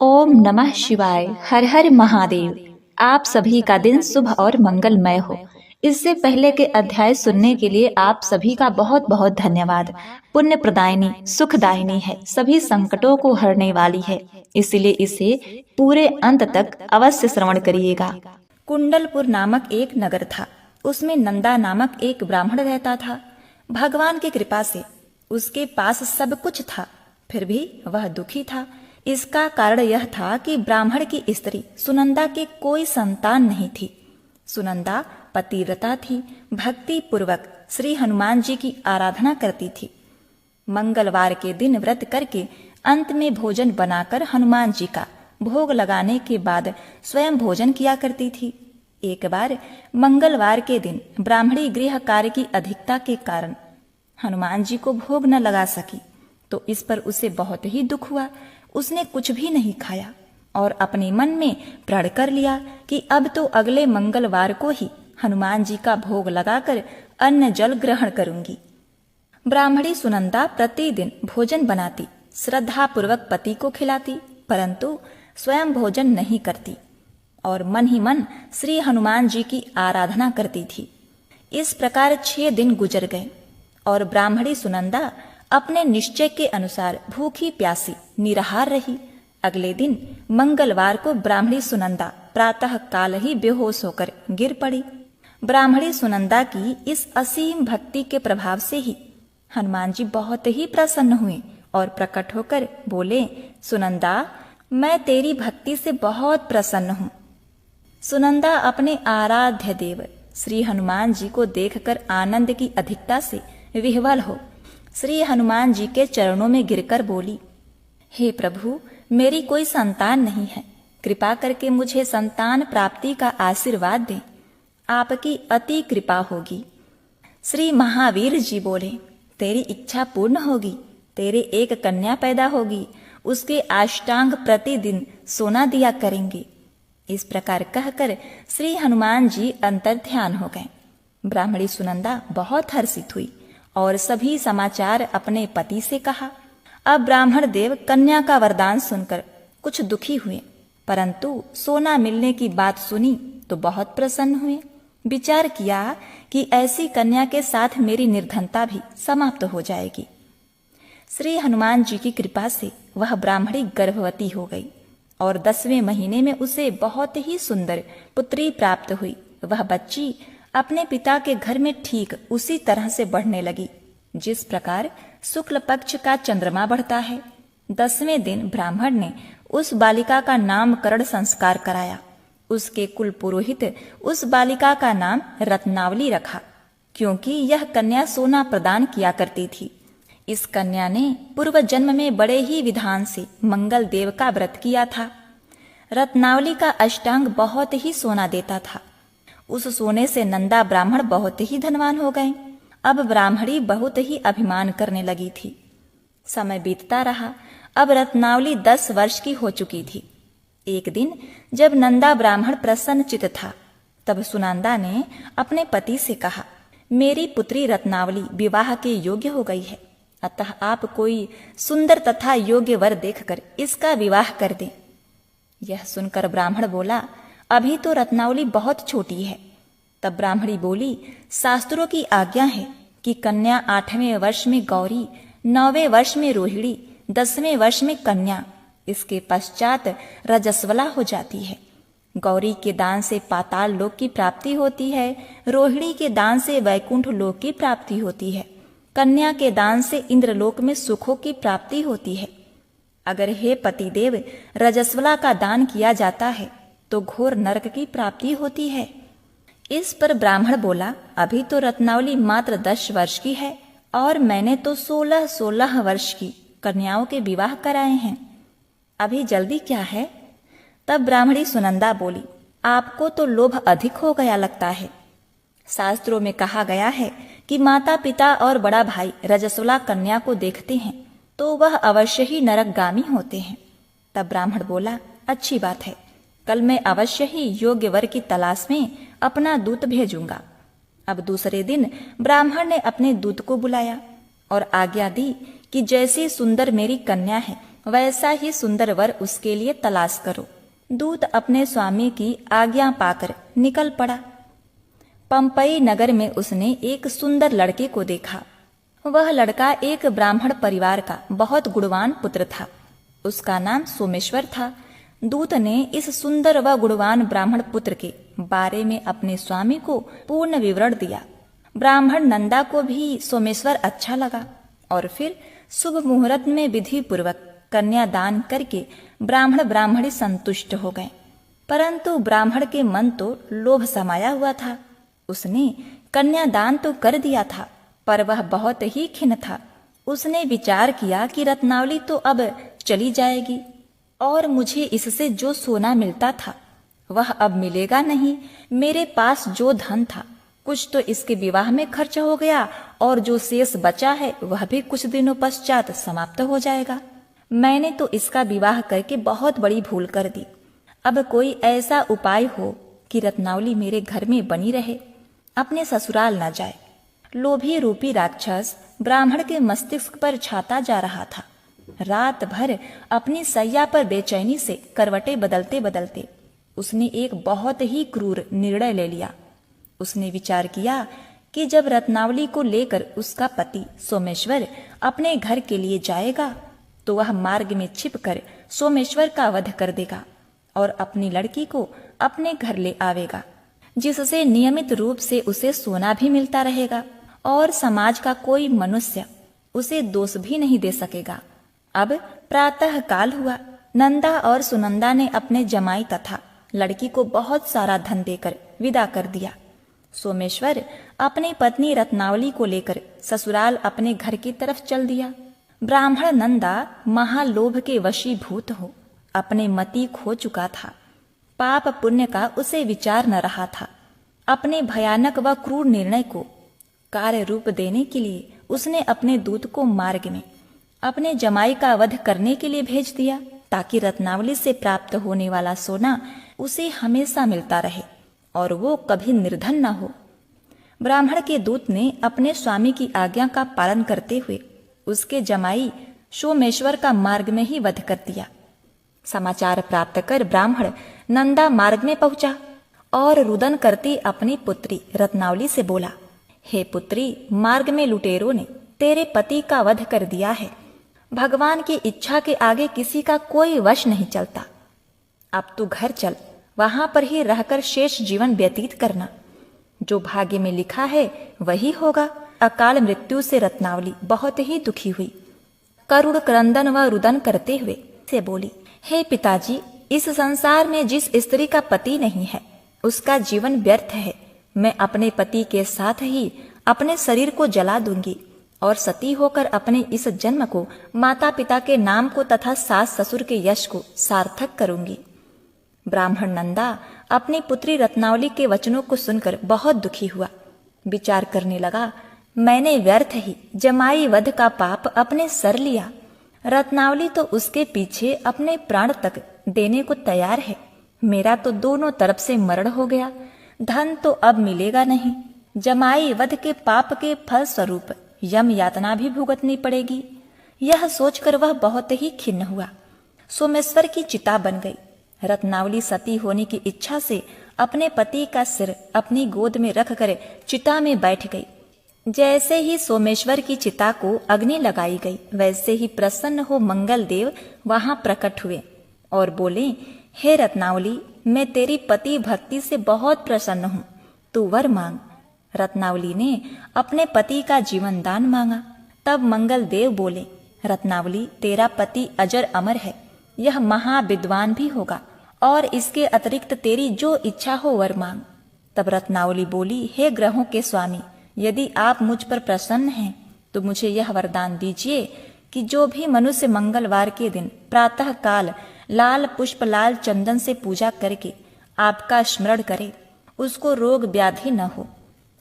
ओम नमः शिवाय। हर हर महादेव। आप सभी का दिन शुभ और मंगलमय हो। इससे पहले के अध्याय सुनने के लिए आप सभी का बहुत बहुत धन्यवाद। पुण्य प्रदायिनी सुखदायिनी है, सभी संकटों को हरने वाली है, इसलिए इसे पूरे अंत तक अवश्य श्रवण करिएगा। कुंडलपुर नामक एक नगर था। उसमें नंदा नामक एक ब्राह्मण रहता था। भगवान की कृपा से उसके पास सब कुछ था, फिर भी वह दुखी था। इसका कारण यह था कि ब्राह्मण की स्त्री सुनंदा के कोई संतान नहीं थी। सुनंदा पतिव्रता थी, भक्ति पूर्वक श्री हनुमान जी की आराधना करती थी। मंगलवार के दिन व्रत करके अंत में भोजन बनाकर हनुमान जी का भोग लगाने के बाद स्वयं भोजन किया करती थी। एक बार मंगलवार के दिन ब्राह्मणी गृह कार्य की अधिकता के कारण हनुमान जी को भोग न लगा सकी, तो इस पर उसे बहुत ही दुख हुआ। उसने कुछ भी नहीं खाया और अपने मन में प्रण कर लिया कि अब तो अगले मंगलवार को ही हनुमान जी का भोग लगाकर अन्न जल ग्रहण करूंगी। ब्राह्मणी सुनंदा प्रतिदिन भोजन बनाती, श्रद्धा पूर्वक पति को खिलाती, परंतु स्वयं भोजन नहीं करती और मन ही मन श्री हनुमान जी की आराधना करती थी। इस प्रकार 6 दिन गुजर गए और ब्राह्मणी सुनंदा अपने निश्चय के अनुसार भूखी प्यासी निराहार रही। अगले दिन मंगलवार को ब्राह्मणी सुनंदा प्रातः काल ही बेहोश होकर गिर पड़ी। ब्राह्मणी सुनंदा की इस असीम भक्ति के प्रभाव से ही हनुमान जी बहुत ही प्रसन्न हुए और प्रकट होकर बोले, सुनंदा, मैं तेरी भक्ति से बहुत प्रसन्न हूँ। सुनंदा अपने आराध्य देव श्री हनुमान जी को देखकर आनंद की अधिकता से विह्वल हो श्री हनुमान जी के चरणों में गिरकर बोली, हे प्रभु, मेरी कोई संतान नहीं है, कृपा करके मुझे संतान प्राप्ति का आशीर्वाद दें, आपकी अति कृपा होगी। श्री महावीर जी बोले, तेरी इच्छा पूर्ण होगी, तेरे एक कन्या पैदा होगी, उसके अष्टांग प्रतिदिन सोना दिया करेंगे। इस प्रकार कहकर श्री हनुमान जी अंतर्ध्यान हो गए। ब्राह्मणी सुनंदा बहुत हर्षित हुई और सभी समाचार अपने पति से कहा। अब ब्राह्मण देव कन्या का वरदान सुनकर कुछ दुखी हुए, परंतु सोना मिलने की बात सुनी तो बहुत प्रसन्न हुए। विचार किया कि ऐसी कन्या के साथ मेरी निर्धनता भी समाप्त हो जाएगी। श्री हनुमान जी की कृपा से वह ब्राह्मणी गर्भवती हो गई और 10वें महीने में उसे बहुत ही सुंदर पुत्री प्राप्त हुई। वह बच्ची अपने पिता के घर में ठीक उसी तरह से बढ़ने लगी जिस प्रकार शुक्ल पक्ष का चंद्रमा बढ़ता है। 10वें दिन ब्राह्मण ने उस बालिका का नामकरण संस्कार कराया। उसके कुल पुरोहित उस बालिका का नाम रत्नावली रखा, क्योंकि यह कन्या सोना प्रदान किया करती थी। इस कन्या ने पूर्व जन्म में बड़े ही विधान से मंगल देव का व्रत किया था। रत्नावली का अष्टांग बहुत ही सोना देता था। उस सोने से नंदा ब्राह्मण बहुत ही धनवान हो गए। अब ब्राह्मणी बहुत ही अभिमान करने लगी थी। समय बीतता रहा। अब रत्नावली 10 वर्ष की हो चुकी थी। एक दिन जब नंदा ब्राह्मण प्रसन्न चित्त था, तब सुनंदा ने अपने पति से कहा, मेरी पुत्री रत्नावली विवाह के योग्य हो गई है, अतः आप कोई सुंदर तथा योग्य वर देखकर इसका विवाह कर दें। यह सुनकर ब्राह्मण बोला, अभी तो रत्नावली बहुत छोटी है। तब ब्राह्मणी बोली, शास्त्रों की आज्ञा है कि कन्या 8वें वर्ष में गौरी, 9वें वर्ष में रोहिणी, 10वें वर्ष में कन्या, इसके पश्चात रजस्वला हो जाती है। गौरी के दान से पाताल लोक की प्राप्ति होती है, रोहिणी के दान से वैकुंठ लोक की प्राप्ति होती है, कन्या के दान से इंद्रलोक में सुखों की प्राप्ति होती है। अगर हे पतिदेव रजस्वला का दान किया जाता है तो घोर नरक की प्राप्ति होती है। इस पर ब्राह्मण बोला, अभी तो रत्नावली मात्र 10 वर्ष की है और मैंने तो 16 वर्ष की कन्याओं के विवाह कराए हैं, अभी जल्दी क्या है। तब ब्राह्मणी सुनंदा बोली, आपको तो लोभ अधिक हो गया लगता है। शास्त्रों में कहा गया है कि माता पिता और बड़ा भाई रजस्वला कन्या को देखते हैं तो वह अवश्य ही नरकगामी होते हैं। तब ब्राह्मण बोला, अच्छी बात है, कल मैं अवश्य ही योग्य वर की तलाश में अपना दूत भेजूंगा। अब दूसरे दिन ब्राह्मण ने अपने दूत को बुलाया और आज्ञा दी कि जैसी सुंदर मेरी कन्या है वैसा ही सुंदर वर उसके लिए तलाश करो। दूत अपने स्वामी की आज्ञा पाकर निकल पड़ा। पंपई नगर में उसने एक सुंदर लड़के को देखा। वह लड़का एक ब्राह्मण परिवार का बहुत गुणवान पुत्र था। उसका नाम सोमेश्वर था। दूत ने इस सुंदर व गुणवान ब्राह्मण पुत्र के बारे में अपने स्वामी को पूर्ण विवरण दिया। ब्राह्मण नंदा को भी सोमेश्वर अच्छा लगा और फिर शुभ मुहूर्त में विधि पूर्वक कन्यादान करके ब्राह्मण ब्राह्मणी संतुष्ट हो गए। परंतु ब्राह्मण के मन तो लोभ समाया हुआ था। उसने कन्यादान तो कर दिया था, पर वह बहुत ही खिन्न था। उसने विचार किया कि रत्नावली तो अब चली जाएगी और मुझे इससे जो सोना मिलता था वह अब मिलेगा नहीं। मेरे पास जो धन था कुछ तो इसके विवाह में खर्च हो गया और जो शेष बचा है वह भी कुछ दिनों पश्चात समाप्त हो जाएगा। मैंने तो इसका विवाह करके बहुत बड़ी भूल कर दी। अब कोई ऐसा उपाय हो कि रत्नावली मेरे घर में बनी रहे, अपने ससुराल न जाए। लोभी रूपी राक्षस ब्राह्मण के मस्तिष्क पर छाता जा रहा था। रात भर अपनी सैया पर बेचैनी से करवटें बदलते बदलते उसने एक बहुत ही क्रूर निर्णय ले लिया। उसने विचार किया कि जब रत्नावली को लेकर उसका पति सोमेश्वर अपने घर के लिए जाएगा तो वह मार्ग में छिपकर सोमेश्वर का वध कर देगा और अपनी लड़की को अपने घर ले आवेगा, जिससे नियमित रूप से उसे सोना भी मिलता रहेगा और समाज का कोई मनुष्य उसे दोष भी नहीं दे सकेगा। अब प्रातः काल हुआ। नंदा और सुनंदा ने अपने जमाई तथा लड़की को बहुत सारा धन देकर विदा कर दिया। सोमेश्वर अपनी पत्नी रत्नावली को लेकर ससुराल अपने घर की तरफ चल दिया। ब्राह्मण नंदा महालोभ के वशीभूत हो अपने मति खो चुका था। पाप पुण्य का उसे विचार न रहा था। अपने भयानक व क्रूर निर्णय को कार्य रूप देने के लिए उसने अपने दूत को मार्ग में अपने जमाई का वध करने के लिए भेज दिया, ताकि रत्नावली से प्राप्त होने वाला सोना उसे हमेशा मिलता रहे और वो कभी निर्धन न हो। ब्राह्मण के दूत ने अपने स्वामी की आज्ञा का पालन करते हुए उसके जमाई सोमेश्वर का मार्ग में ही वध कर दिया। समाचार प्राप्त कर ब्राह्मण नंदा मार्ग में पहुंचा और रुदन करती अपनी पुत्री रत्नावली से बोला, हे पुत्री, मार्ग में लुटेरों ने तेरे पति का वध कर दिया है। भगवान की इच्छा के आगे किसी का कोई वश नहीं चलता। अब तू घर चल, वहां पर ही रहकर शेष जीवन व्यतीत करना। जो भाग्य में लिखा है वही होगा। अकाल मृत्यु से रत्नावली बहुत ही दुखी हुई। करुण क्रंदन व रुदन करते हुए से बोली, हे पिताजी, इस संसार में जिस स्त्री का पति नहीं है उसका जीवन व्यर्थ है। मैं अपने पति के साथ ही अपने शरीर को जला दूंगी और सती होकर अपने इस जन्म को माता पिता के नाम को तथा सास ससुर के यश को सार्थक करूंगी। ब्राह्मण नंदा अपनी पुत्री रत्नावली के वचनों को सुनकर बहुत दुखी हुआ। विचार करने लगा, मैंने व्यर्थ ही जमाई वध का पाप अपने सर लिया। रत्नावली तो उसके पीछे अपने प्राण तक देने को तैयार है। मेरा तो दोनों तरफ से मरण हो गया। धन तो अब मिलेगा नहीं। जमाई वध के पाप के फल स्वरूप यम यातना भी भुगतनी पड़ेगी। यह सोचकर वह बहुत ही खिन्न हुआ। सोमेश्वर की चिता बन गई। रत्नावली सती होने की इच्छा से अपने पति का सिर अपनी गोद में रखकर चिता में बैठ गई। जैसे ही सोमेश्वर की चिता को अग्नि लगाई गई, वैसे ही प्रसन्न हो मंगल देव वहां प्रकट हुए और बोले, हे रत्नावली, मैं तेरी पति भक्ति से बहुत प्रसन्न हूँ, तू वर मांग। रत्नावली ने अपने पति का जीवन दान मांगा। तब मंगल देव बोले, रत्नावली, तेरा पति अजर अमर है, यह महाविद्वान भी होगा और इसके अतिरिक्त तेरी जो इच्छा हो वर मांग। तब रत्नावली बोली, हे ग्रहों के स्वामी, यदि आप मुझ पर प्रसन्न हैं तो मुझे यह वरदान दीजिए कि जो भी मनुष्य मंगलवार के दिन प्रातः काल लाल पुष्प लाल चंदन से पूजा करके आपका स्मरण करे, उसको रोग व्याधि न हो,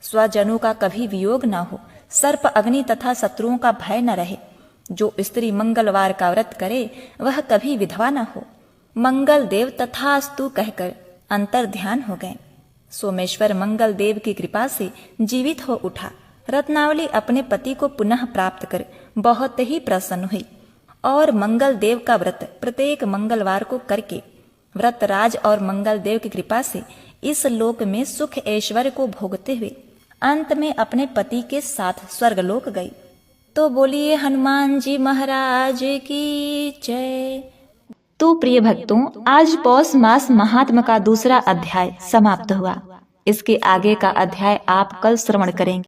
स्वजनों का कभी वियोग न हो, सर्प अग्नि तथा शत्रुओं का भय न रहे। जो स्त्री मंगलवार का व्रत करे वह कभी विधवा न हो। मंगल देव तथास्तु कहकर अंतर ध्यान हो गए। सोमेश्वर मंगल देव की कृपा से जीवित हो उठा। रत्नावली अपने पति को पुनः प्राप्त कर बहुत ही प्रसन्न हुई और मंगल देव का व्रत प्रत्येक मंगलवार को करके व्रतराज और मंगल देव की कृपा से इस लोक में सुख ऐश्वर्य को भोगते हुए अंत में अपने पति के साथ स्वर्गलोक गई। तो बोलिए हनुमान जी महाराज की जय। तो प्रिय भक्तों, आज पौष मास महात्म का दूसरा अध्याय समाप्त हुआ। इसके आगे का अध्याय आप कल श्रवण करेंगे।